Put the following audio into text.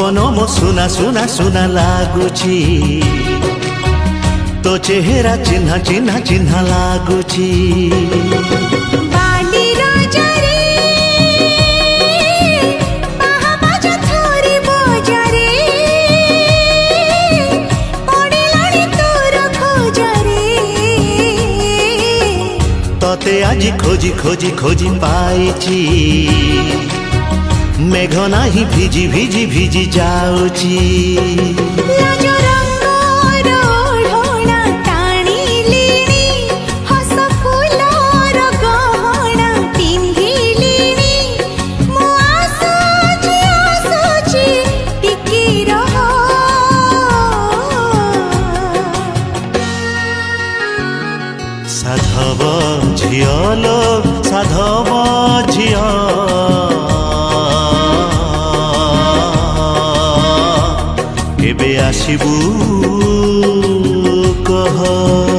सपन मो सुना सुना सुना लागुची तो चेहरा चिन्हा चिन्हा चिन्हा लागुची तते आज खोजी खोजी खोजी पाइची मेघ नाही भिजी भिजी भिजी जाउची साधव झियलो साधव झिय केबे आसिबू कह।